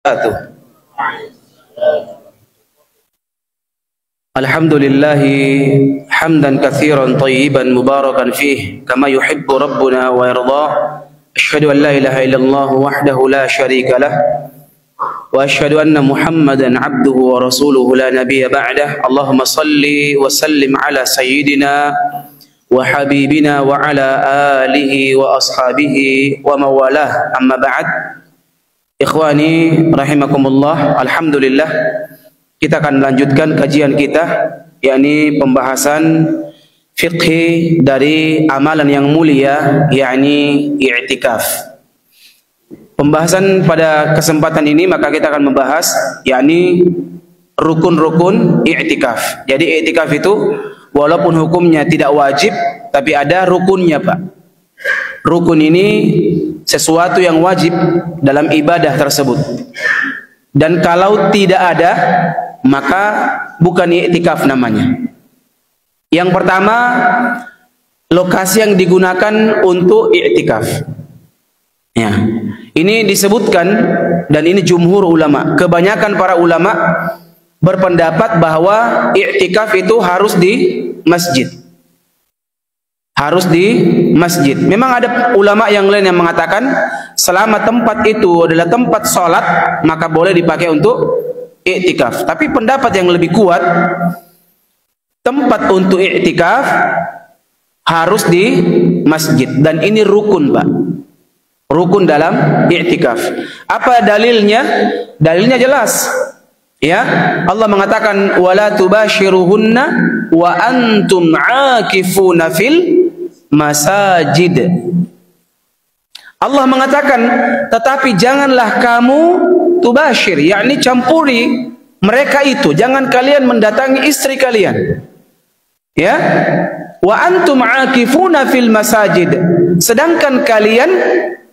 wabarakatuh. Alhamdulillahi hamdan katsiran thayyiban mubarakan fih kama yuhibbu rabbuna wa yarda. Asyhadu an la ilaha illallah wahdahu la syarika lah wa asyhadu anna Muhammadan abduhu wa rasuluhu la nabiyya ba'dah. Allahumma salli wa sallim ala sayyidina wa habibina wa ala alihi wa ashabihi wa mawalah. Amma ba'd. Ikhwani rahimakumullah, alhamdulillah kita akan melanjutkan kajian kita, yakni pembahasan fiqh dari amalan yang mulia, yakni i'tikaf. Pembahasan pada kesempatan ini maka kita akan membahas yakni rukun-rukun i'tikaf. Jadi i'tikaf itu walaupun hukumnya tidak wajib tapi ada rukunnya, Pak. Rukun ini sesuatu yang wajib dalam ibadah tersebut. Dan kalau tidak ada, maka bukan i'tikaf namanya. Yang pertama, lokasi yang digunakan untuk i'tikaf. Ya. Ini disebutkan dan ini jumhur ulama. Kebanyakan para ulama berpendapat bahwa i'tikaf itu harus di masjid. Harus di masjid. Memang ada ulama yang lain yang mengatakan selama tempat itu adalah tempat sholat maka boleh dipakai untuk i'tikaf. Tapi pendapat yang lebih kuat, tempat untuk i'tikaf harus di masjid, dan ini rukun, Pak. Rukun dalam i'tikaf. Apa dalilnya? Dalilnya jelas. Ya, Allah mengatakan wala tubashiruhunna wa antum aakifuna fil masajid. Allah mengatakan, tetapi janganlah kamu tubashir, yakni campuri mereka itu, jangan kalian mendatangi istri kalian. Ya, wa antum aakifuna fil masajid, sedangkan kalian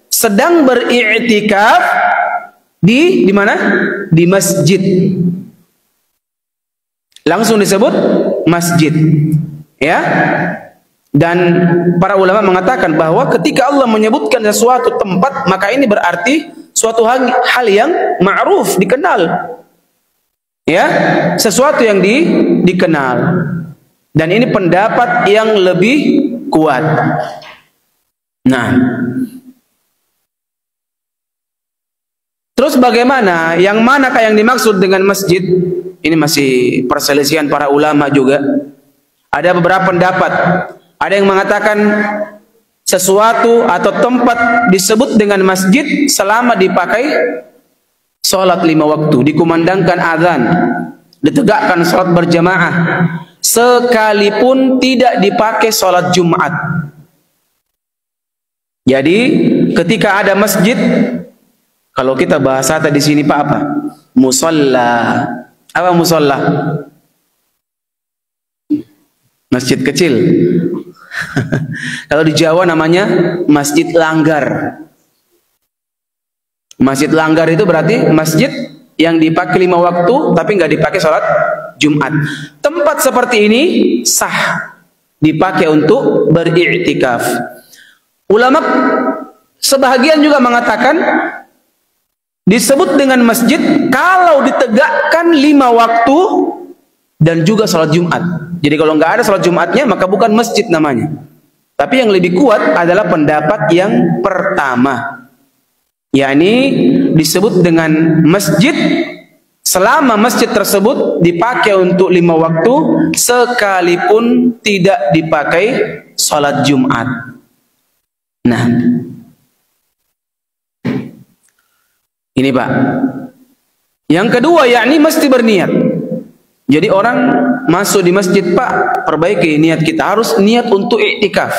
sedang beriktikaf di mana? Di masjid. Langsung disebut masjid. Ya. Dan para ulama mengatakan bahwa ketika Allah menyebutkan sesuatu tempat, maka ini berarti suatu hal yang ma'ruf, dikenal. Ya, sesuatu yang dikenal. Dan ini pendapat yang lebih kuat. Nah, terus bagaimana? Yang manakah yang dimaksud dengan masjid? Ini masih perselisihan para ulama juga. Ada beberapa pendapat. Ada yang mengatakan sesuatu atau tempat disebut dengan masjid selama dipakai sholat 5 waktu, dikumandangkan azan, ditegakkan sholat berjamaah, sekalipun tidak dipakai sholat Jumat. Jadi ketika ada masjid, kalau kita bahasa di sini Pak apa? Musalla. Apa musalla? Masjid kecil. Kalau di Jawa namanya masjid langgar. Masjid langgar itu berarti masjid yang dipakai 5 waktu tapi nggak dipakai sholat Jumat. Tempat seperti ini sah dipakai untuk beriktikaf. Ulama sebahagian juga mengatakan disebut dengan masjid kalau ditegakkan 5 waktu dan juga sholat Jumat. Jadi kalau nggak ada sholat Jumatnya maka bukan masjid namanya. Tapi yang lebih kuat adalah pendapat yang pertama, yakni disebut dengan masjid selama masjid tersebut dipakai untuk 5 waktu sekalipun tidak dipakai sholat Jumat. Nah, ini Pak. Yang kedua, yakni mesti berniat. Jadi orang masuk di masjid, Pak, perbaiki niat kita, harus niat untuk i'tikaf.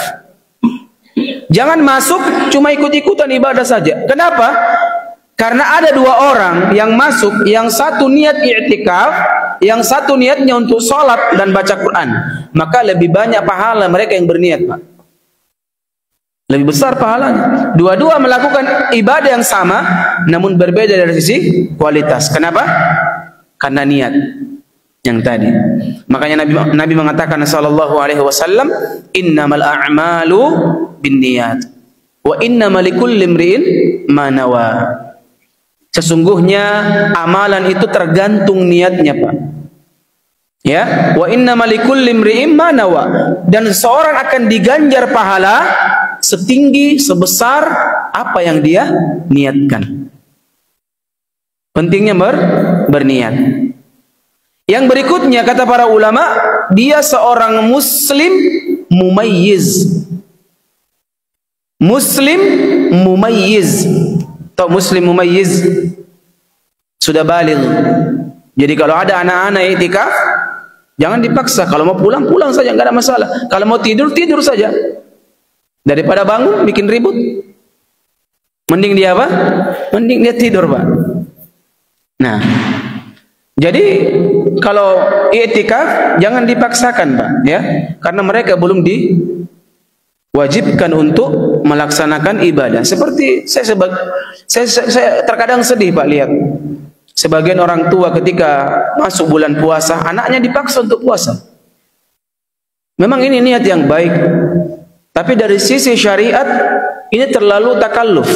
Jangan masuk cuma ikut-ikutan ibadah saja. Kenapa? Karena ada 2 orang yang masuk, yang satu niat i'tikaf, yang satu niatnya untuk sholat dan baca Quran. Maka lebih banyak pahala mereka yang berniat, Pak. Lebih besar pahalanya. Dua-dua melakukan ibadah yang sama, namun berbeda dari sisi kualitas. Kenapa? Karena niat yang tadi. Makanya Nabi mengatakan sallallahu alaihi wasallam, innamal a'malu binniyat wa innamal likulli imri'in ma nawa. Sesungguhnya amalan itu tergantung niatnya, Pak. Ya, wa innamal likulli imri'in ma nawa. Dan seorang akan diganjar pahala setinggi sebesar apa yang dia niatkan. Pentingnya berniat. Yang berikutnya kata para ulama, dia seorang muslim mumayyiz. Muslim mumayyiz. Tahu muslim mumayyiz? Sudah baligh. Jadi kalau ada anak-anak iktikaf, jangan dipaksa. Kalau mau pulang, pulang saja, enggak ada masalah. Kalau mau tidur, tidur saja. Daripada bangun bikin ribut. Mending dia apa? Mending dia tidur, Pak. Nah, jadi kalau i'tikaf jangan dipaksakan, Pak, ya. Karena mereka belum diwajibkan untuk melaksanakan ibadah. Seperti saya terkadang sedih, Pak, lihat sebagian orang tua ketika masuk bulan puasa, anaknya dipaksa untuk puasa. Memang ini niat yang baik, tapi dari sisi syariat ini terlalu takalluf.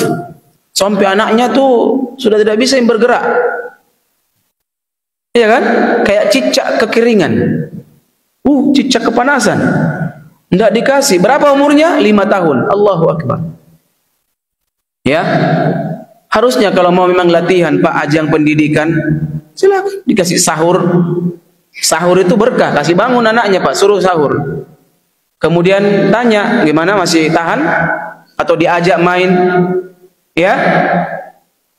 Sampai anaknya tuh sudah tidak bisa bergerak. Iya kan? Kayak cicak kekeringan. Cicak kepanasan. Tidak dikasih. Berapa umurnya? 5 tahun. Allahu Akbar. Ya. Harusnya kalau mau memang latihan, Pak, ajang pendidikan, silakan dikasih sahur. Sahur itu berkah. Kasih bangun anaknya, Pak, suruh sahur. Kemudian tanya, gimana, masih tahan? Atau diajak main? Ya.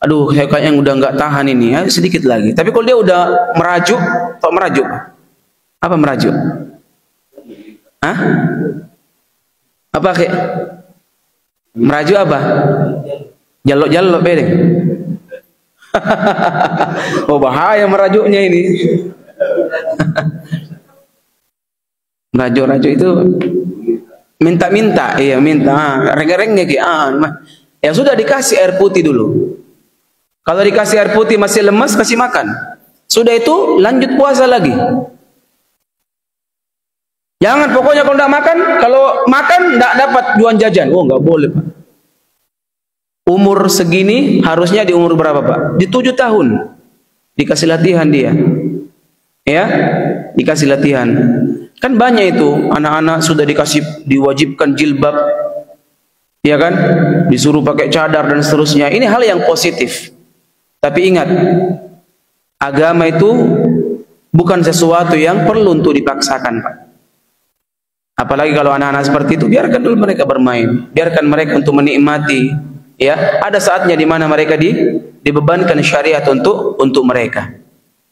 Aduh, saya kayaknya udah nggak tahan ini, ya, sedikit lagi. Tapi kalau dia udah merajuk, atau merajuk, apa merajuk? Hah? Apa kayak? Merajuk apa? Jalok-jalok bedeng. Oh, bahaya merajuknya ini. Merajuk-rajuk itu minta-minta, iya minta, reng-rengnya ya sudah dikasih air putih dulu. Kalau dikasih air putih masih lemas, kasih makan. Sudah itu lanjut puasa lagi. Jangan pokoknya kalau tidak makan, kalau makan tidak dapat jualan jajan. Oh, nggak boleh, Pak. Umur segini harusnya di umur berapa, Pak? Di 7 tahun. Dikasih latihan dia. Ya, dikasih latihan. Kan banyak itu anak-anak sudah diwajibkan jilbab. Ya kan? Disuruh pakai cadar dan seterusnya. Ini hal yang positif. Tapi ingat, agama itu bukan sesuatu yang perlu untuk dipaksakan, Pak. Apalagi kalau anak-anak seperti itu, biarkan dulu mereka bermain, biarkan mereka untuk menikmati. Ya, ada saatnya di mana mereka dibebankan syariat untuk mereka.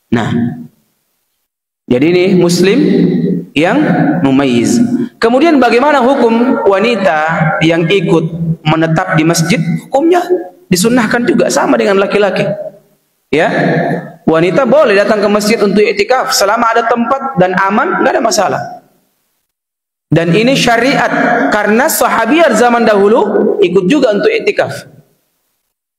Nah, jadi ini muslim yang mumayyiz. Kemudian bagaimana hukum wanita yang ikut menetap di masjid? Hukumnya disunnahkan juga sama dengan laki-laki. Ya, wanita boleh datang ke masjid untuk i'tikaf selama ada tempat dan aman, nggak ada masalah. Dan ini syariat karena sahabiat zaman dahulu ikut juga untuk i'tikaf.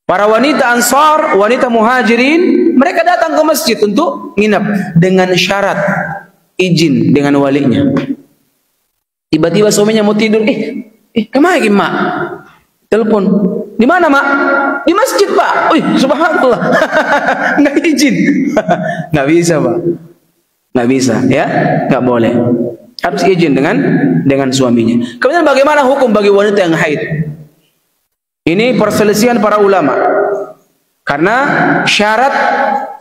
Para wanita Ansar, wanita Muhajirin, mereka datang ke masjid untuk nginap dengan syarat izin dengan walinya. Tiba-tiba suaminya mau tidur, kemana mak? Telepon, di mana mak? Di masjid, Pak. Subhanallah. Nggak izin. Nggak bisa, Pak. Nggak bisa, ya, nggak boleh. Harus izin dengan suaminya. Kemudian bagaimana hukum bagi wanita yang haid? Ini perselisihan para ulama. Karena syarat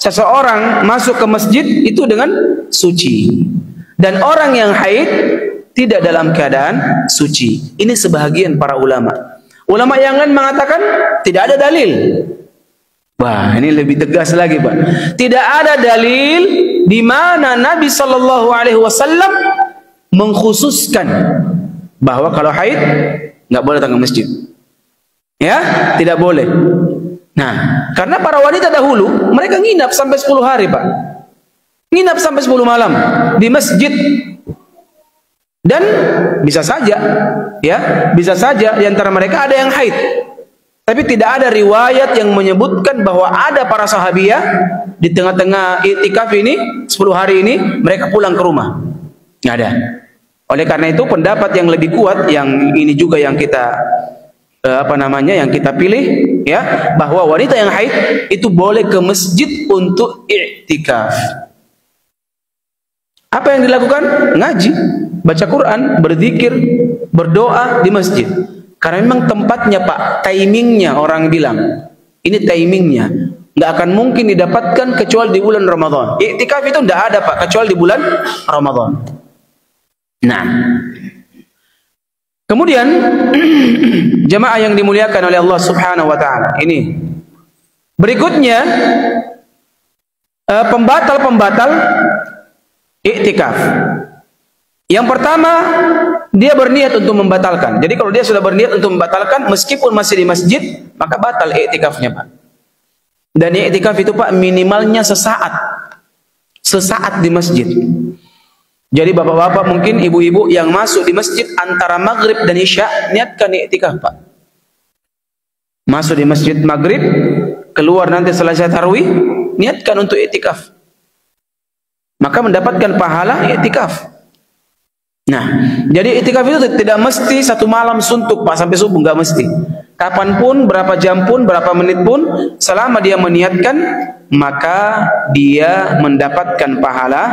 seseorang masuk ke masjid itu dengan suci. Dan orang yang haid tidak dalam keadaan suci. Ini sebahagian para ulama. Ulama yang lain mengatakan tidak ada dalil. Wah, ini lebih tegas lagi, Pak. Tidak ada dalil di mana Nabi Shallallahu Alaihi Wasallam mengkhususkan bahwa kalau haid nggak boleh datang ke masjid. Ya, tidak boleh. Nah, karena para wanita dahulu mereka nginap sampai 10 hari, Pak. Nginap sampai 10 malam di masjid. Dan bisa saja, ya, bisa saja di antara mereka ada yang haid. Tapi tidak ada riwayat yang menyebutkan bahwa ada para sahabiah di tengah-tengah i'tikaf ini 10 hari ini mereka pulang ke rumah. Nggak ada. Oleh karena itu pendapat yang lebih kuat yang ini juga yang kita yang kita pilih ya, bahwa wanita yang haid itu boleh ke masjid untuk i'tikaf. Apa yang dilakukan? Ngaji, baca Quran, berzikir, berdoa di masjid. Karena memang tempatnya Pak, timingnya orang bilang. Ini timingnya. Nggak akan mungkin didapatkan kecuali di bulan Ramadan. I'tikaf itu nggak ada Pak, kecuali di bulan Ramadan. Nah, kemudian jemaah yang dimuliakan oleh Allah Subhanahu wa taala. Ini berikutnya pembatal-pembatal i'tikaf. Yang pertama, dia berniat untuk membatalkan. Jadi kalau dia sudah berniat untuk membatalkan meskipun masih di masjid, maka batal i'tikafnya, Pak. Dan i'tikaf itu Pak minimalnya sesaat. Sesaat di masjid. Jadi bapak-bapak mungkin ibu-ibu yang masuk di masjid antara maghrib dan isya, niatkan i'tikaf Pak. Masuk di masjid maghrib, keluar nanti selesai tarawih, niatkan untuk i'tikaf. Maka mendapatkan pahala i'tikaf. Nah, jadi i'tikaf itu tidak mesti satu malam suntuk Pak sampai subuh, nggak mesti. Kapanpun, berapa jam pun, berapa menit pun, selama dia meniatkan, maka dia mendapatkan pahala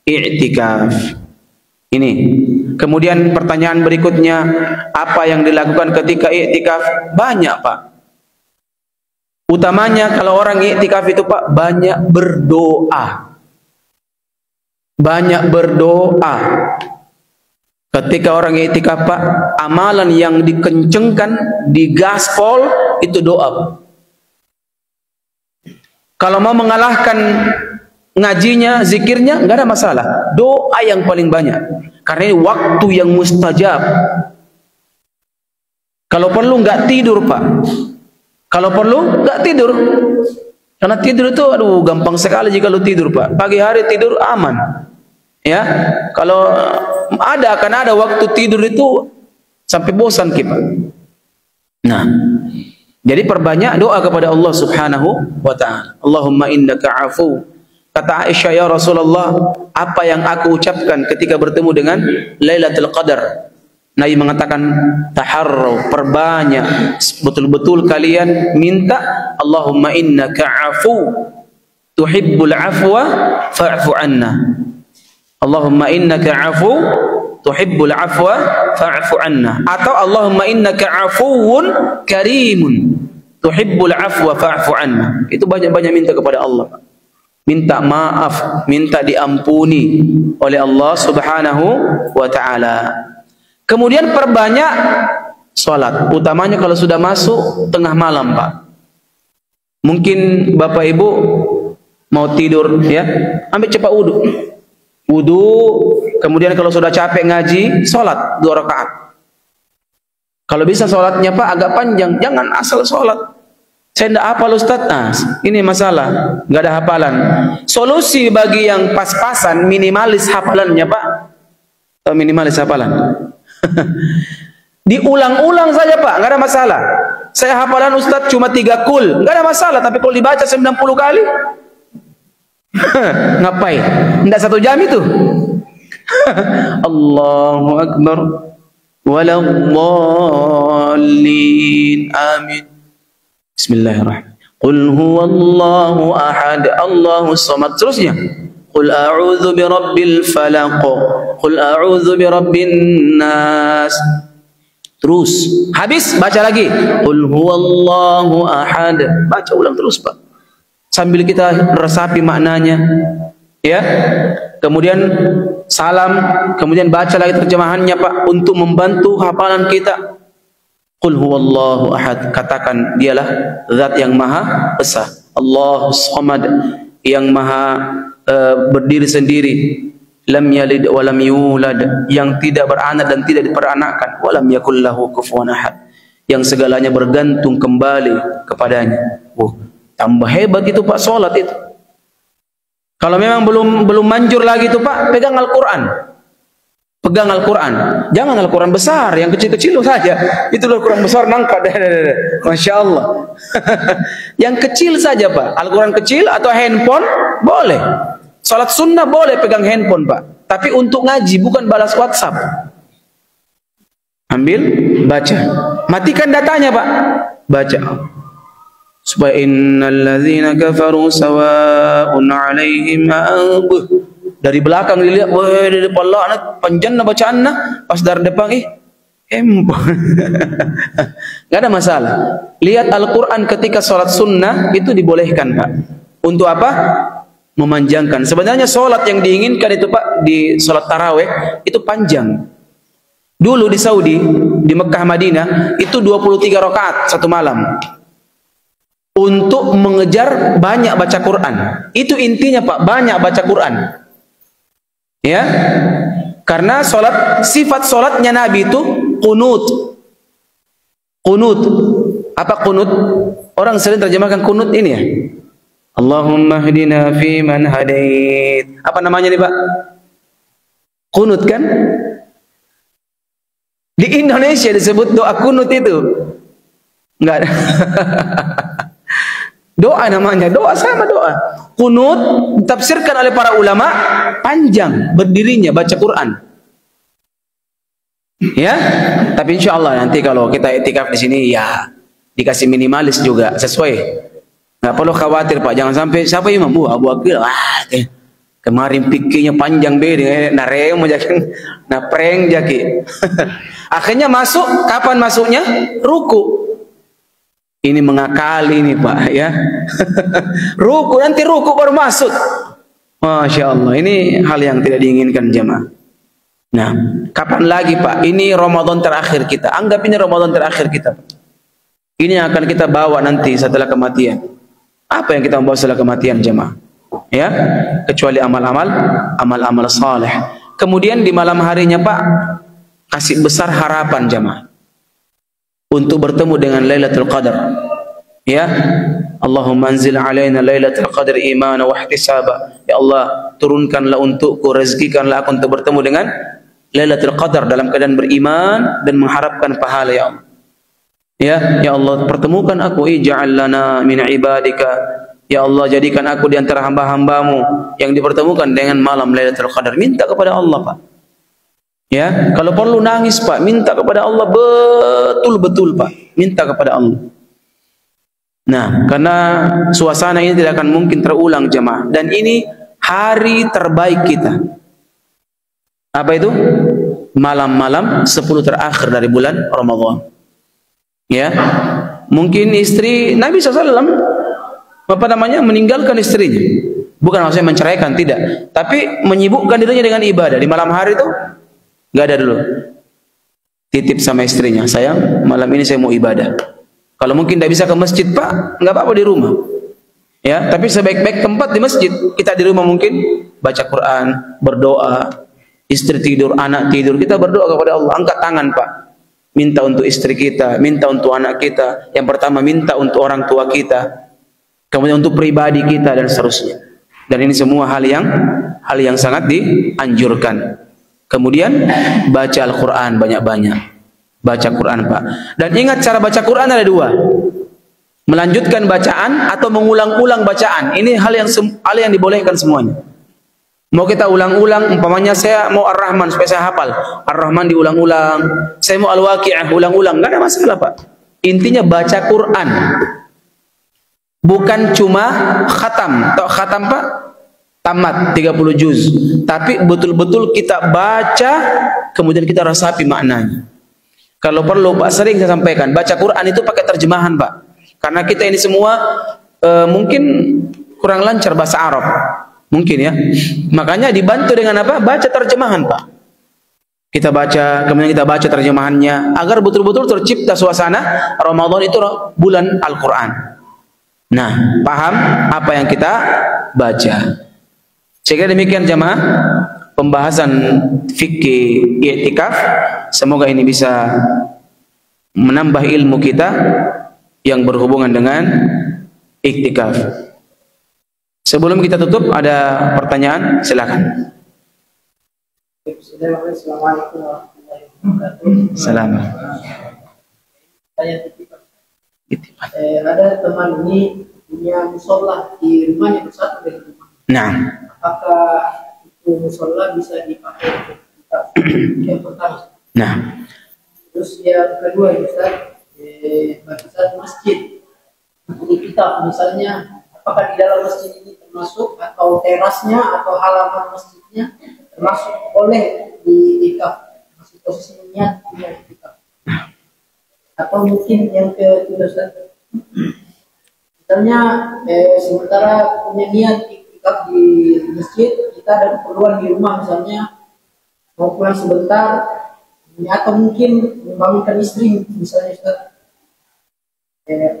i'tikaf. Ini. Kemudian pertanyaan berikutnya, apa yang dilakukan ketika i'tikaf? Banyak Pak. Utamanya kalau orang i'tikaf itu Pak, banyak berdoa. Banyak berdoa. Ketika orang i'tikaf Pak, amalan yang dikencengkan, digaspol itu doa. Kalau mau mengalahkan ngajinya, zikirnya, nggak ada masalah. Doa yang paling banyak. Karena ini waktu yang mustajab. Kalau perlu nggak tidur Pak. Kalau perlu nggak tidur. Karena tidur itu aduh gampang sekali jika lu tidur Pak. Pagi hari tidur aman. Ya, kalau akan ada waktu tidur itu sampai bosan kita. Nah, jadi perbanyak doa kepada Allah Subhanahu wa taala. Allahumma innaka afu. Kata Aisyah, ya Rasulullah, apa yang aku ucapkan ketika bertemu dengan Lailatul Qadar? Nabi mengatakan, taharru, perbanyak, betul-betul kalian minta, Allahumma innaka afu, tuhibbul afwa, fa'fu anna. Allahumma innaka afu, tuhibbul afwa, fa'fu anna. Atau Allahumma innaka afuwun karimun, tuhibbul afwa, fa'fu anna. Itu banyak-banyak minta kepada Allah. Minta maaf, minta diampuni oleh Allah Subhanahu wa ta'ala. Kemudian perbanyak sholat, utamanya kalau sudah masuk tengah malam Pak. Mungkin Bapak Ibu mau tidur ya, ambil cepat wudu, kemudian kalau sudah capek ngaji, sholat 2 rakaat. Kalau bisa sholatnya Pak agak panjang, jangan asal sholat. Saya tidak hafal Ustaz. Nah, ini masalah, nggak ada hafalan. Solusi bagi yang pas-pasan, minimalis hafalannya Pak. Atau minimalis hafalan. Diulang-ulang saja Pak, nggak ada masalah. Saya hafalan Ustaz cuma 3 kul, nggak ada masalah. Tapi kalau dibaca 90 kali, ngapain? Tidak 1 jam itu. Allahu Akbar. Waladdallin. Amin. Bismillahirrahmanirrahim. Qul huwallahu ahad, Allahus samad. Terusnya, qul a'udzu birabbil falaq, qul a'udzu birabbin nas. Terus, habis baca lagi, qul huwallahu ahad. Baca ulang terus, Pak. Sambil kita resapi maknanya. Ya. Kemudian salam, kemudian baca lagi terjemahannya, Pak, untuk membantu hafalan kita. Qul huwallahu ahad, katakan dialah zat yang maha esa, Allahus samad, yang maha berdiri sendiri, lam yalid wa lam yulad, yang tidak beranak dan tidak diperanakkan, wa lam yakul lahu kufuwan ahad, yang segalanya bergantung kembali kepadanya. Tambah hebat itu Pak salat itu. Kalau memang belum manjur lagi itu Pak, pegang Al-Qur'an. Pegang Al-Quran, jangan Al-Quran besar, yang kecil-kecil saja. Itu Al-Quran besar nangka, Masya Allah. Yang kecil saja Pak, Al-Quran kecil atau handphone boleh. Salat sunnah boleh pegang handphone Pak, tapi untuk ngaji bukan balas WhatsApp. Ambil, baca, matikan datanya Pak. baca supaya innal ladzina kafaru sawa'un 'alaihim dari belakang dilihat, wah di depan Allah anak panjang bacaannya, pas dari depan nggak ada masalah. Lihat Al-Quran ketika sholat sunnah itu dibolehkan Pak. Untuk apa? Memanjangkan. Sebenarnya sholat yang diinginkan itu Pak di sholat taraweh itu panjang. Dulu di Saudi, di Mekah Madinah itu 23 rakaat satu malam. Untuk mengejar banyak baca Quran. Itu intinya Pak, banyak baca Quran. Ya. Karena sifat sholatnya Nabi itu qunut. Qunut. Apa qunut? Orang sering terjemahkan qunut ini ya. Allahumma hdina fi man hadait. Apa namanya nih Pak? Qunut kan? Di Indonesia disebut doa qunut itu. Enggak ada. Doa namanya, doa sama doa. Qunut ditafsirkan oleh para ulama panjang berdirinya baca Quran. Ya, tapi insya Allah nanti kalau kita itikaf di sini ya dikasih minimalis juga sesuai. Nggak perlu khawatir Pak, jangan sampai siapa imam Abu Akil. Kemarin pikirnya panjang beda, nareng majakin, napreng jaki. Akhirnya masuk, kapan masuknya? Ruku. Ini mengakali nih Pak ya. Ruku, nanti ruku baru masuk. Masya Allah, ini hal yang tidak diinginkan jemaah. Nah, kapan lagi Pak? Ini Ramadan terakhir kita. Anggap ini Ramadan terakhir kita. Ini yang akan kita bawa nanti setelah kematian. Apa yang kita bawa setelah kematian jemaah? Ya, kecuali amal-amal saleh. Kemudian di malam harinya Pak, kasih besar harapan jemaah untuk bertemu dengan Lailatul Qadar. Ya, Allahumma anzil alaina Lailatul Qadar imana wa ihtisaba. Ya Allah, turunkanlah untukku, rezekikanlah aku untuk bertemu dengan Lailatul Qadar dalam keadaan beriman dan mengharapkan pahala ya Allah. Ya Allah, pertemukan aku, ij'al lana min ibadika. Ya Allah, jadikan aku di antara hamba-hambamu yang dipertemukan dengan malam Lailatul Qadar. Minta kepada Allah Pak. Ya, kalau perlu nangis Pak, minta kepada Allah betul-betul Pak, minta kepada Allah. Nah, karena suasana ini tidak akan mungkin terulang jemaah, dan ini hari terbaik kita. Apa itu? Malam-malam 10 terakhir dari bulan Ramadan. Ya, mungkin istri Nabi SAW meninggalkan istrinya, bukan maksudnya menceraikan, tidak, tapi menyibukkan dirinya dengan ibadah di malam hari itu. Nggak ada dulu. Titip sama istrinya, sayang, malam ini saya mau ibadah. Kalau mungkin tidak bisa ke masjid Pak, nggak apa-apa di rumah. Ya, tapi sebaik-baik tempat di masjid. Kita di rumah mungkin baca Quran, berdoa, istri tidur, anak tidur, kita berdoa kepada Allah. Angkat tangan Pak, minta untuk istri kita, minta untuk anak kita. Yang pertama minta untuk orang tua kita, kemudian untuk pribadi kita dan seterusnya. Dan ini semua hal yang sangat dianjurkan. Kemudian baca Al-Quran banyak-banyak. Baca Quran Pak. Dan ingat, cara baca Quran ada dua. Melanjutkan bacaan atau mengulang-ulang bacaan. Ini hal yang dibolehkan semuanya. Mau kita ulang-ulang, umpamanya saya mau Ar-Rahman supaya saya hafal. Ar-Rahman diulang-ulang. Saya mau Al-Waqi'ah ulang-ulang. Nggak ada masalah Pak. Intinya baca Quran. Bukan cuma khatam. Tahu khatam Pak? Tamat 30 juz, tapi betul-betul kita baca, kemudian kita rasapi maknanya. Kalau perlu Pak, sering saya sampaikan, baca Quran itu pakai terjemahan Pak, karena kita ini semua mungkin kurang lancar bahasa Arab, mungkin ya, makanya dibantu dengan apa? Baca terjemahan Pak. Kita baca, kemudian kita baca terjemahannya, agar betul-betul tercipta suasana Ramadan itu bulan Al-Quran. Nah, paham apa yang kita baca? Sehingga demikian jemaah pembahasan fikih i'tikaf. Semoga ini bisa menambah ilmu kita yang berhubungan dengan i'tikaf. Sebelum kita tutup, ada pertanyaan, silakan. Assalamualaikum warahmatullahi wabarakatuh. Salam. Ada teman ini punya musola di rumahnya bersatu dengan rumah. Nah, apakah itu musola bisa dipakai untuk yang pertama? nah. Terus yang kedua Ustaz, barisan masjid untuk itikaf, misalnya apakah di dalam masjid ini termasuk atau terasnya atau halaman masjidnya termasuk boleh di itikaf, masih posisi niat punya itikaf. Atau mungkin yang kedua Ustaz, misalnya sementara punya niat itikaf di masjid, kita ada keperluan di rumah misalnya mau pulang sebentar, atau mungkin membangunkan istri misalnya Ustaz,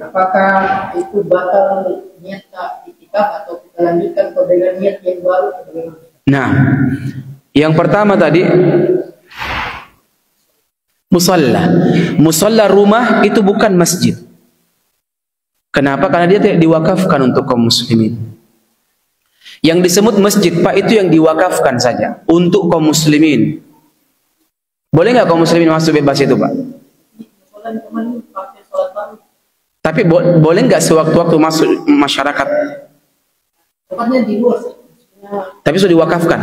apakah itu batal niat itikaf atau kita lanjutkan dengan niat yang baru? Nah, yang pertama tadi musalla rumah itu bukan masjid. Kenapa? Karena dia tidak diwakafkan untuk kaum muslimin. Yang disebut masjid, Pak, itu yang diwakafkan saja untuk kaum muslimin. Boleh nggak kaum muslimin masuk bebas itu, Pak? Tapi boleh nggak sewaktu-waktu masuk masyarakat? Tempatnya di luar. Tapi sudah diwakafkan.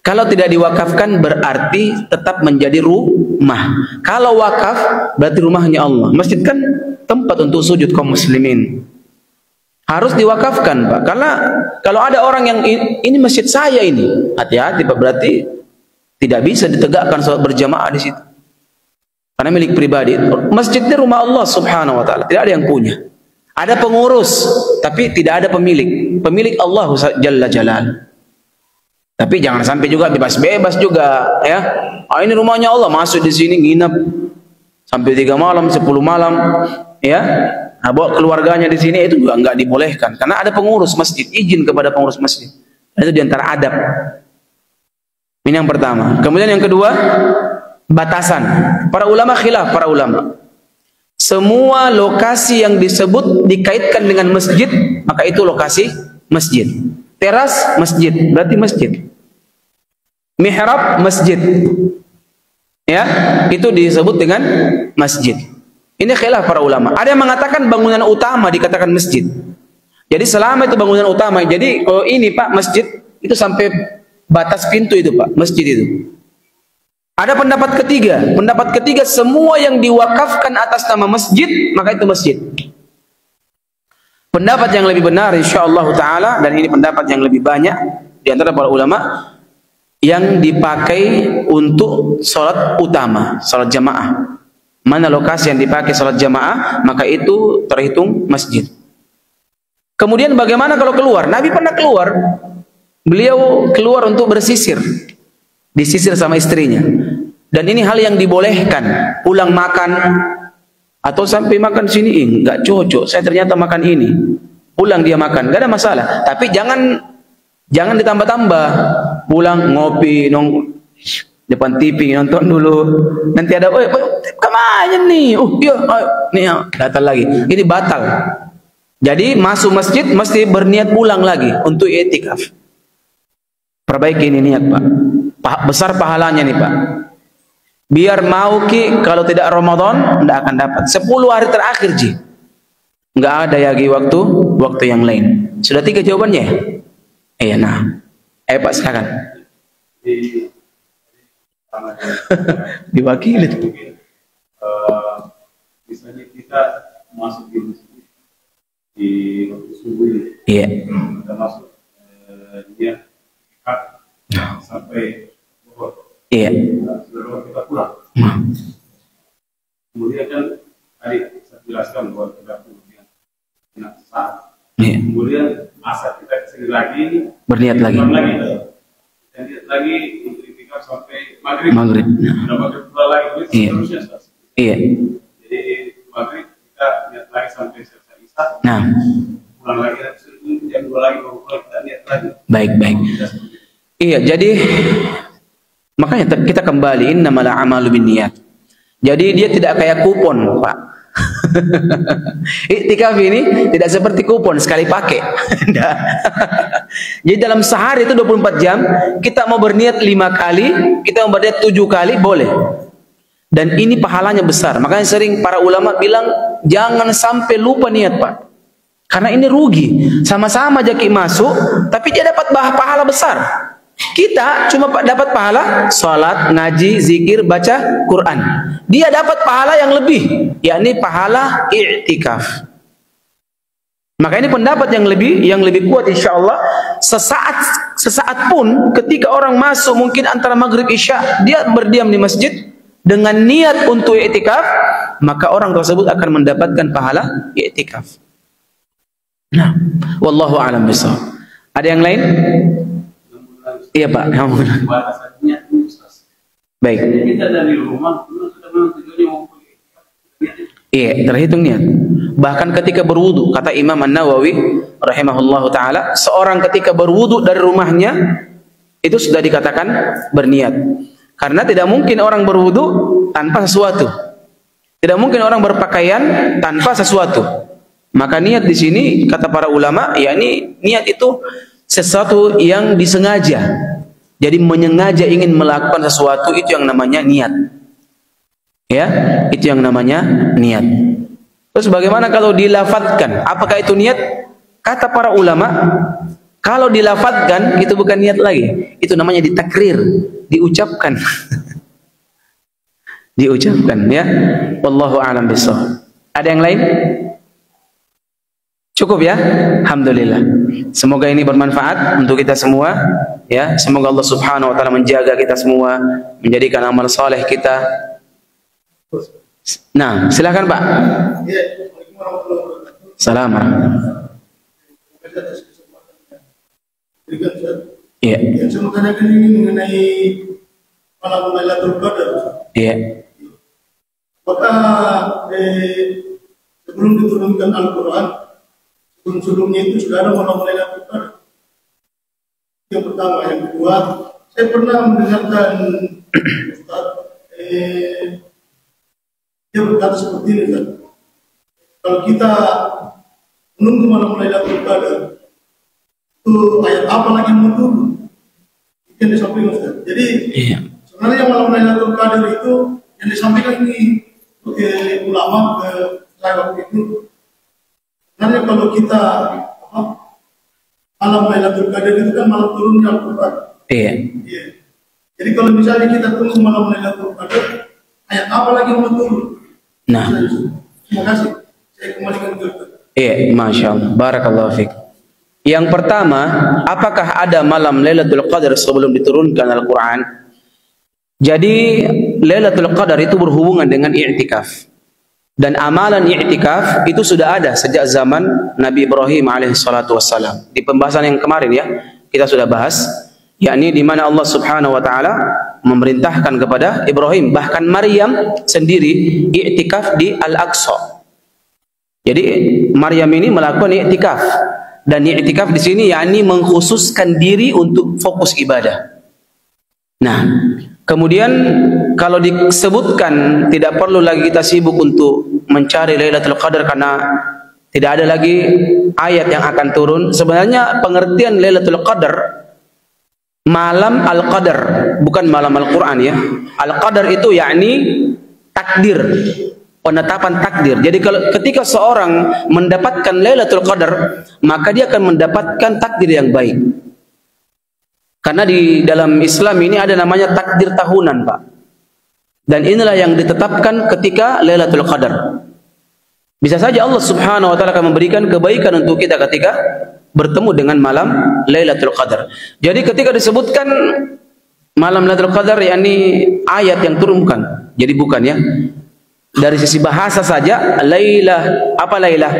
Kalau tidak diwakafkan berarti tetap menjadi rumah. Kalau wakaf berarti rumahnya Allah. Masjid kan tempat untuk sujud kaum muslimin. Harus diwakafkan, Pak. Karena kalau ada orang yang ini masjid saya ini, hati-hati, Pak, berarti tidak bisa ditegakkan salat berjamaah di situ. Karena milik pribadi. Masjidnya rumah Allah Subhanahu wa taala, tidak ada yang punya. Ada pengurus, tapi tidak ada pemilik. Pemilik Allah Jalla Jalal. Tapi jangan sampai juga bebas-bebas juga, ya. Ah, ini rumahnya Allah, masuk di sini nginep sampai 3 malam, 10 malam, ya. Nah, bawa keluarganya di sini itu juga enggak dibolehkan karena ada pengurus masjid, izin kepada pengurus masjid. Itu di antara adab. Ini yang pertama. Kemudian yang kedua, batasan. Para ulama khilaf, para ulama. Semua lokasi yang disebut dikaitkan dengan masjid, maka itu lokasi masjid. Teras masjid, berarti masjid. Mihrab masjid. Ya, itu disebut dengan masjid. Ini khilaf para ulama. Ada yang mengatakan bangunan utama dikatakan masjid. Jadi selama itu bangunan utama, jadi kalau ini Pak masjid itu sampai batas pintu itu Pak, masjid itu. Ada pendapat ketiga. Pendapat ketiga, semua yang diwakafkan atas nama masjid, maka itu masjid. Pendapat yang lebih benar insyaallah taala, dan ini pendapat yang lebih banyak di antara para ulama, yang dipakai untuk salat utama, salat jamaah. Mana lokasi yang dipakai salat jamaah, maka itu terhitung masjid. Kemudian bagaimana kalau keluar? Nabi pernah keluar. Beliau keluar untuk bersisir. Disisir sama istrinya. Dan ini hal yang dibolehkan. Pulang makan atau sampai makan sini, enggak cocok, saya ternyata makan ini. Pulang dia makan, enggak ada masalah. Tapi jangan ditambah-tambah. Pulang ngopi, depan TV nonton dulu. Nanti ada, "Oi, kemana nih?" "Oh, iya, nih datang lagi." Ini batal. Jadi masuk masjid mesti berniat pulang lagi untuk i'tikaf. Perbaiki ini niat, Pak. Besar pahalanya nih, Pak. Biar mau ki kalau tidak Ramadan tidak akan dapat 10 hari terakhir ji. Enggak ada lagi waktu yang lain. Sudah 3 jawabannya ya? Iya, nah. Ayo Pak silakan. Diwakili tuh. Misalnya kita masuk di masjid di waktu subuh ini. Iya. Kita masuk dia sampai iya. Setelah kita pulang. Kemudian kan tadi saya jelaskan bahwa kita kemudian saat. Iya. Kemudian asal kita kesini lagi. Berniat lagi. Kita lihat lagi untuk itikaf sampai maghrib. Maghrib. Sudah maghrib pulang lagi. Iya. Seterusnya. Iya. Jadi maghrib kita lihat lagi sampai selesai isya. Nah. Pulang lagi jam 2 lagi baru pulang kita lihat lagi. Baik. Iya, jadi makanya kita kembali innamal a'malu binniyat. Jadi dia tidak kayak kupon, Pak. Iktikaf ini tidak seperti kupon sekali pakai. Jadi dalam sehari itu 24 jam, kita mau berniat 5 kali, kita mau berniat 7 kali boleh. Dan ini pahalanya besar. Makanya sering para ulama bilang jangan sampai lupa niat, Pak. Karena ini rugi. Sama-sama jaki masuk, tapi dia dapat pahala besar. Kita cuma dapat pahala salat, ngaji, zikir, baca Quran. Dia dapat pahala yang lebih, yakni pahala i'tikaf. Maka ini pendapat yang lebih kuat insyaallah. Sesaat pun ketika orang masuk mungkin antara maghrib isya, dia berdiam di masjid dengan niat untuk i'tikaf, maka orang tersebut akan mendapatkan pahala i'tikaf. Nah, wallahu a'lam bishawab. Ada yang lain? Iya Pak. Baik. Kita dari rumah sudah tujuannya mau Iya, terhitung niat. Bahkan ketika berwudu, kata Imam An-Nawawi rahimahullahu taala, seorang ketika berwudu dari rumahnya itu sudah dikatakan berniat. Karena tidak mungkin orang berwudu tanpa sesuatu. Tidak mungkin orang berpakaian tanpa sesuatu. Maka niat di sini kata para ulama, yakni niat itu sesuatu yang disengaja. Jadi menyengaja ingin melakukan sesuatu, itu yang namanya niat. Ya, itu yang namanya niat. Terus bagaimana kalau dilafadzkan? Apakah itu niat? Kata para ulama, kalau dilafadzkan itu bukan niat lagi. Itu namanya ditakrir, diucapkan. Diucapkan ya. Wallahu a'lam bishawab. Ada yang lain? Cukup ya? Alhamdulillah. Semoga ini bermanfaat untuk kita semua ya. Semoga Allah Subhanahu wa taala menjaga kita semua, menjadikan amal saleh kita. Nah, silakan Pak. Salam. Iya. Yang saya mau tanyakan ini mengenai malam Lailatul Qadar. Iya. Apakah sebelum diturunkan Al-Quran, sebelum-sebelumnya itu sudah ada malam Lailatul Qadar? Yang pertama, yang kedua, saya pernah mendengarkan Ustaz dia berkata seperti ini, Ustaz. Kalau kita menunggu malam Lailatul Qadar, itu ayat apa lagi yang menunggu? Itu yang disampaikan, Ustaz. Jadi sebenarnya malam Lailatul Qadar itu yang disampaikan ini ulama ke saya waktu itu. Sebenarnya kalau kita malam Lailatul Qadar itu kan malam turunnya Al-Quran. Iya. Jadi kalau misalnya kita tunggu malam Lailatul Qadar, ayat apa lagi yang turun? Nah, terima kasih. Saya kembalikan ke iya, masya Allah. Barakallahu fiik. Yang pertama, apakah ada malam Lailatul Qadar sebelum diturunkan Al-Quran? Jadi Lailatul Qadar itu berhubungan dengan i'tikaf. Dan amalan i'tikaf itu sudah ada sejak zaman Nabi Ibrahim alaihissalatu wassalam. Di pembahasan yang kemarin ya, kita sudah bahas, yakni di mana Allah Subhanahu wa taala memerintahkan kepada Ibrahim, bahkan Maryam sendiri i'tikaf di Al-Aqsa. Jadi Maryam ini melakukan i'tikaf, dan i'tikaf di sini yakni mengkhususkan diri untuk fokus ibadah. Nah, kemudian kalau disebutkan tidak perlu lagi kita sibuk untuk mencari Lailatul Qadar karena tidak ada lagi ayat yang akan turun. Sebenarnya pengertian Lailatul Qadar malam Al-Qadar, bukan malam Al-Quran ya. Al-Qadar itu yakni takdir, penetapan takdir. Jadi kalau ketika seorang mendapatkan Lailatul Qadar, maka dia akan mendapatkan takdir yang baik. Karena di dalam Islam ini ada namanya takdir tahunan, Pak. Dan inilah yang ditetapkan ketika Lailatul Qadar. Bisa saja Allah Subhanahu wa taala akan memberikan kebaikan untuk kita ketika bertemu dengan malam Lailatul Qadar. Jadi ketika disebutkan malam Lailatul Qadar, yakni ayat yang turun bukan. Jadi bukan ya. Dari sisi bahasa saja, Lailah, apa Lailah?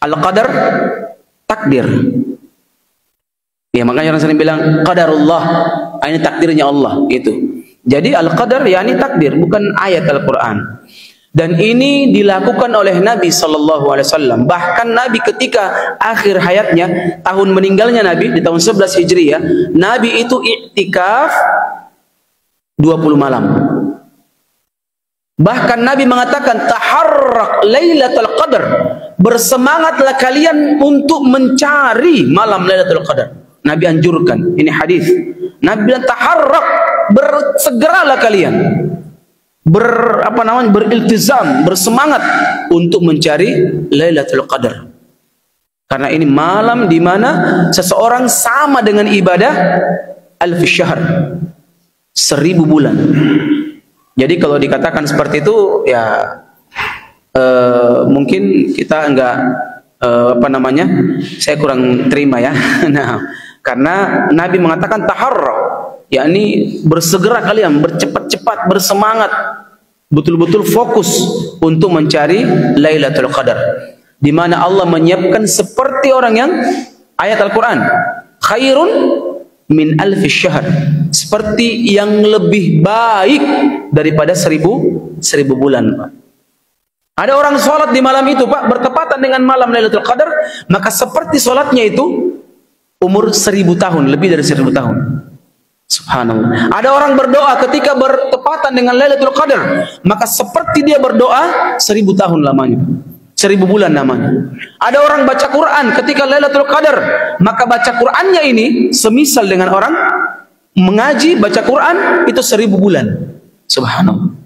Al-Qadar, takdir. Ya, makanya orang sering bilang qadarullah, ini takdirnya Allah gitu. Jadi Al-Qadar yakni takdir, bukan ayat Al-Quran. Dan ini dilakukan oleh Nabi sallallahu alaihi wasallam. Bahkan Nabi ketika akhir hayatnya, tahun meninggalnya Nabi di tahun 11 Hijriah, Nabi itu i'tikaf 20 malam. Bahkan Nabi mengatakan taharrak Lailatul Qadar, bersemangatlah kalian untuk mencari malam Lailatul Qadar. Nabi anjurkan, ini hadis. Nabi bilang taharrak, bersegeralah kalian. Beriltizam, bersemangat untuk mencari Lailatul Qadar. Karena ini malam di mana seseorang sama dengan ibadah alfi syahr, 1000 bulan. Jadi kalau dikatakan seperti itu ya mungkin kita enggak saya kurang terima ya. Nah, karena Nabi mengatakan taharra, yakni bersegera kalian, bercepat-cepat, bersemangat, betul-betul fokus untuk mencari Lailatul Qadar, di mana Allah menyiapkan seperti orang yang ayat Al-Qur'an, khairun min alfi syahr, seperti yang lebih baik daripada 1000 bulan, Pak. Ada orang sholat di malam itu, Pak, bertepatan dengan malam Lailatul Qadar, maka seperti sholatnya itu umur 1000 tahun, lebih dari 1000 tahun. Subhanallah. Ada orang berdoa ketika bertepatan dengan Lailatul Qadar, maka seperti dia berdoa 1000 tahun lamanya, 1000 bulan namanya. Ada orang baca Quran ketika Lailatul Qadar, maka baca Qurannya ini semisal dengan orang mengaji baca Quran itu 1000 bulan. Subhanallah.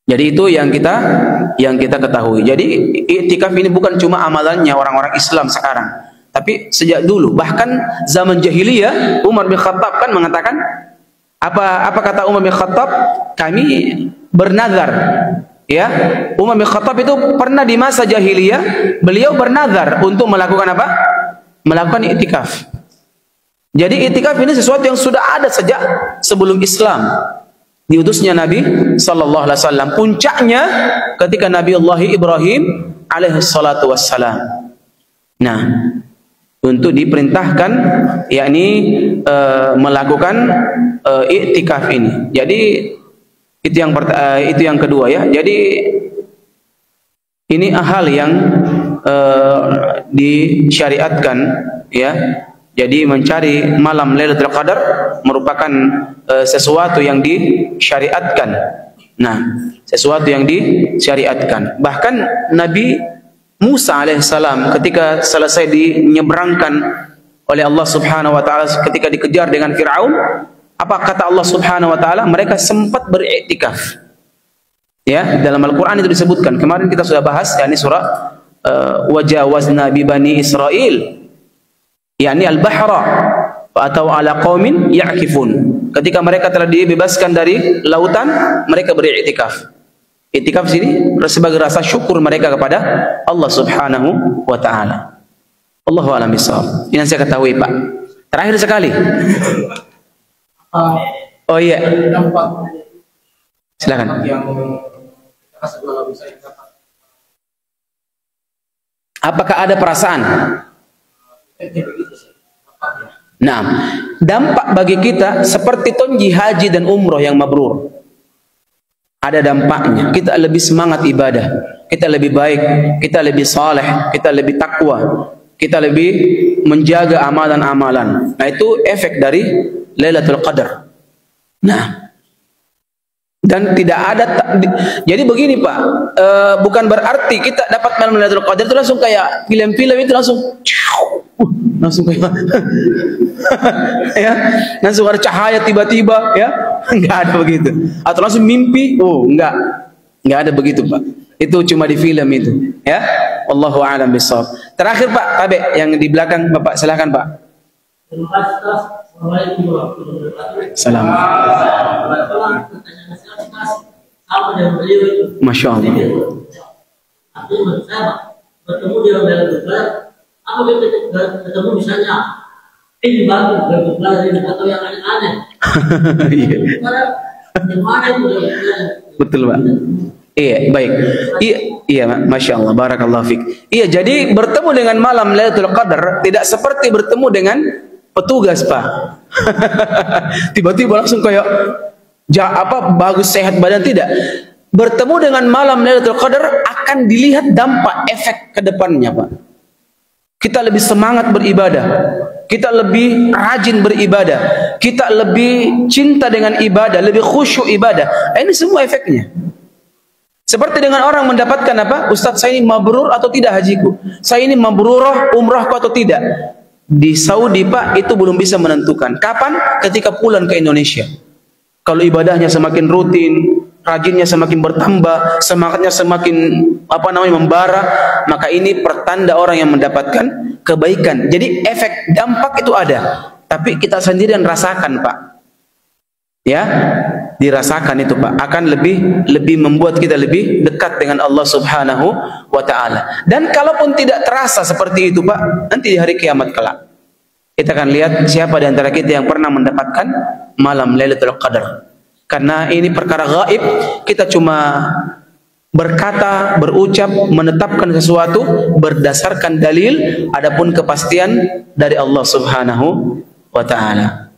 Jadi itu yang kita ketahui. Jadi iktikaf ini bukan cuma amalannya orang-orang Islam sekarang, tapi sejak dulu, bahkan zaman jahiliyah, Umar bin Khattab kan mengatakan, apa kata Umar bin Khattab? Kami bernazar, ya. Umar bin Khattab itu pernah di masa jahiliyah, beliau bernazar untuk melakukan apa? Melakukan iktikaf. Jadi iktikaf ini sesuatu yang sudah ada sejak sebelum Islam diutusnya Nabi sallallahu alaihi wasallam. Puncaknya ketika Nabi Allah Ibrahim alaihi salatu wassalam. Nah, untuk diperintahkan yakni melakukan iktikaf ini. Jadi itu yang kedua ya. Jadi ini hal yang disyariatkan ya. Jadi mencari malam Lailatul Qadar merupakan sesuatu yang disyariatkan. Nah, sesuatu yang disyariatkan. Bahkan Nabi Musa alaihissalam ketika selesai dinyeberangkan oleh Allah Subhanahu wa taala, ketika dikejar dengan Firaun, apa kata Allah Subhanahu wa taala? Mereka sempat beriktikaf. Ya, dalam Al-Qur'an itu disebutkan. Kemarin kita sudah bahas yakni surah wajawazna bi bani Israil, yakni al-bahra atau ala qaumin ya'kifun. Ketika mereka telah dibebaskan dari lautan, mereka beriktikaf. Iktikaf sini sebagai rasa syukur mereka kepada Allah Subhanahu wa taala. Allahu a'lam bishawab. Ini yang saya ketahui, Pak. Terakhir sekali. Oh iya. Silakan. Apakah ada perasaan? Nah, dampak bagi kita seperti tonji haji dan umroh yang mabrur. Ada dampaknya. Kita lebih semangat ibadah, kita lebih baik, kita lebih saleh, kita lebih takwa, kita lebih menjaga amalan-amalan. Nah, itu efek dari Lailatul Qadar. Nah, dan tidak ada jadi begini, Pak, bukan berarti kita dapat malam Lailatul Qadar itu langsung kayak film-film itu langsung kayak ya, langsung ada cahaya tiba-tiba ya, enggak ada begitu. Atau langsung mimpi, enggak ada begitu, Pak. Itu cuma di film itu ya. Wallahu a'lam bishawab. Terakhir, Pak Tabe yang di belakang Bapak, silakan, Pak. Assalamualaikum warahmatullahi wabarakatuh. Salam. Masya Allah. Bertemu di dalam Qadar, apa ketemu misalnya ini bagus dari atau yang aneh-aneh. Betul, Pak. Iya, baik. Iya, Masya Allah, barakallahu fiik. Iya, jadi bertemu dengan malam Lailatul Qadar tidak seperti bertemu dengan petugas, Pak. Tiba-tiba langsung kayak bagus sehat badan, tidak. Bertemu dengan malam Lailatul Qadar akan dilihat dampak efek ke depannya, Pak. Kita lebih semangat beribadah, kita lebih rajin beribadah, kita lebih cinta dengan ibadah, lebih khusyuk ibadah. Ini semua efeknya. Seperti dengan orang mendapatkan apa? Ustaz, saya ini mabrur atau tidak hajiku? Saya ini mabrurah umrahku atau tidak? Di Saudi, Pak, itu belum bisa menentukan. Kapan? Ketika pulang ke Indonesia. Kalau ibadahnya semakin rutin, rajinnya semakin bertambah, semangatnya semakin membara, maka ini pertanda orang yang mendapatkan kebaikan. Jadi efek dampak itu ada. tapi kita sendiri yang rasakan, Pak. Ya, dirasakan itu, Pak, akan lebih membuat kita lebih dekat dengan Allah Subhanahu wa taala. Dan kalaupun tidak terasa seperti itu, Pak, nanti di hari kiamat kelak kita akan lihat siapa di antara kita yang pernah mendapatkan malam Lailatul Qadar. Karena ini perkara gaib, kita cuma berkata, berucap, menetapkan sesuatu berdasarkan dalil, adapun kepastian dari Allah Subhanahu wa taala.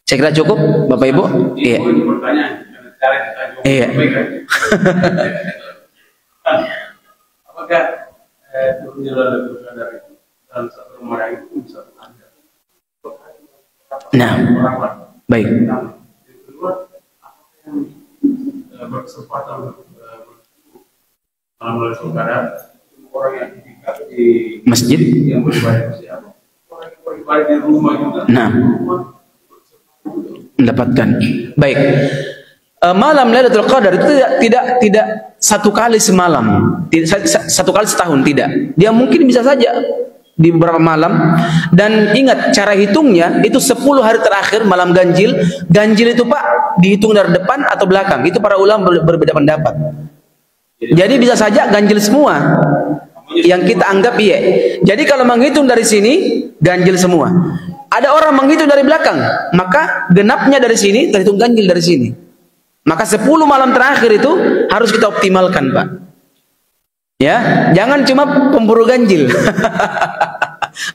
Saya kira cukup, Bapak Ibu. Iya. Iya. Apakah turunnya Lailatul Qadar itu dalam satu Ramadan itu bisa ada? Nah, baik. Yang kedua, apakah yang berkesempatan untuk malam Lailatul Qadar orang yang di Masjid, yang beribadah di apa? Orang yang beribadah di rumah juga. nah, mendapatkan. Baik. Malam Lailatul Qadar itu tidak satu kali semalam, tidak satu kali setahun, tidak. Dia mungkin bisa saja di beberapa malam. Dan ingat, cara hitungnya itu 10 hari terakhir malam ganjil. Ganjil itu, Pak, dihitung dari depan atau belakang. Itu para ulama berbeda pendapat. Jadi bisa saja ganjil semua yang kita anggap iya. Jadi kalau menghitung dari sini ganjil semua. Ada orang menghitung dari belakang, maka genapnya dari sini terhitung ganjil dari sini. Maka 10 malam terakhir itu harus kita optimalkan, Pak. Ya, jangan cuma pemburu ganjil.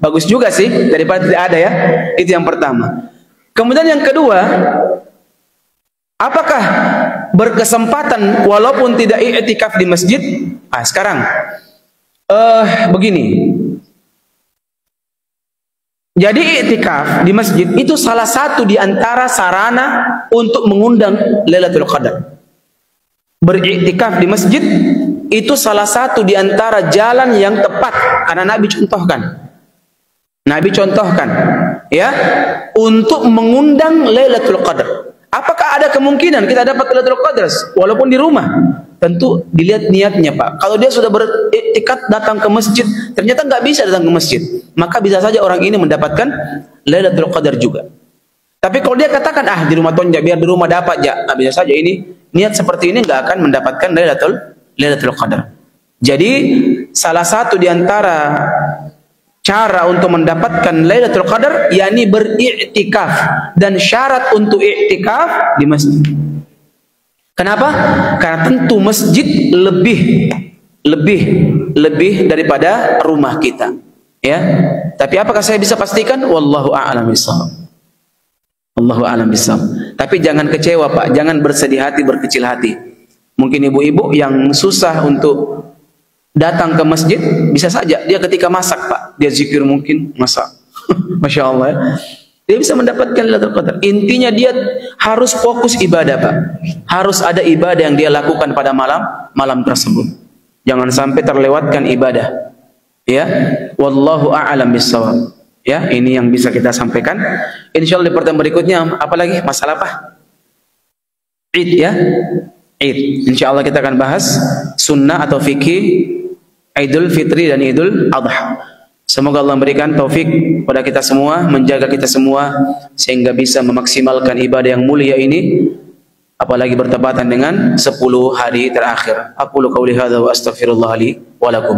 Bagus juga sih daripada tidak ada, ya. Itu yang pertama. Kemudian yang kedua, apakah berkesempatan walaupun tidak i'tikaf di masjid? Sekarang begini. Jadi i'tikaf di masjid itu salah satu di antara sarana untuk mengundang Lailatul Qadar. Beriktikaf di masjid itu salah satu di antara jalan yang tepat, karena Nabi contohkan ya, untuk mengundang Lailatul Qadar. Apakah ada kemungkinan kita dapat Lailatul Qadar walaupun di rumah? Tentu dilihat niatnya, Pak. Kalau dia sudah beriktikad datang ke masjid, ternyata nggak bisa datang ke masjid, maka bisa saja orang ini mendapatkan Lailatul Qadar juga. Tapi kalau dia katakan, di rumah tonja, biar di rumah dapat ya, bisa saja ini niat seperti ini nggak akan mendapatkan Lailatul Qadar. Jadi salah satu di antara cara untuk mendapatkan Lailatul Qadar yakni beriktikaf, dan syarat untuk iktikaf di masjid. Kenapa? Karena tentu masjid lebih daripada rumah kita, ya. Tapi apakah saya bisa pastikan? Wallahu a'lam bishawab. Wallahu a'lam bishawab. Tapi jangan kecewa, Pak. Jangan bersedih hati, berkecil hati. Mungkin ibu-ibu yang susah untuk datang ke masjid, bisa saja dia ketika masak, Pak, dia zikir mungkin masak. Masya Allah, ya. Dia bisa mendapatkan Lailatul Qadar. Intinya dia harus fokus ibadah, Pak. Harus ada ibadah yang dia lakukan pada malam tersebut. Jangan sampai terlewatkan ibadah. Ya, wallahu a'lam bishawab. Ya, ini yang bisa kita sampaikan. Insyaallah di pertemuan berikutnya apalagi masalah apa? Id, ya. Id. Insyaallah kita akan bahas sunnah atau fikih Idul Fitri dan Idul Adha. Semoga Allah memberikan taufik pada kita semua, menjaga kita semua sehingga bisa memaksimalkan ibadah yang mulia ini, apalagi bertepatan dengan 10 hari terakhir. Aqulu qouli hadza wa astaghfirullah li wa lakum.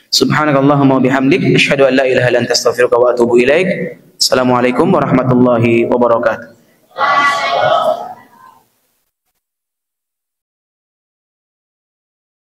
Subhanakallahumma wa bihamdik asyhadu an la ilaha illa anta astaghfiruka wa atubu ilaik. Assalamualaikum warahmatullahi wabarakatuh.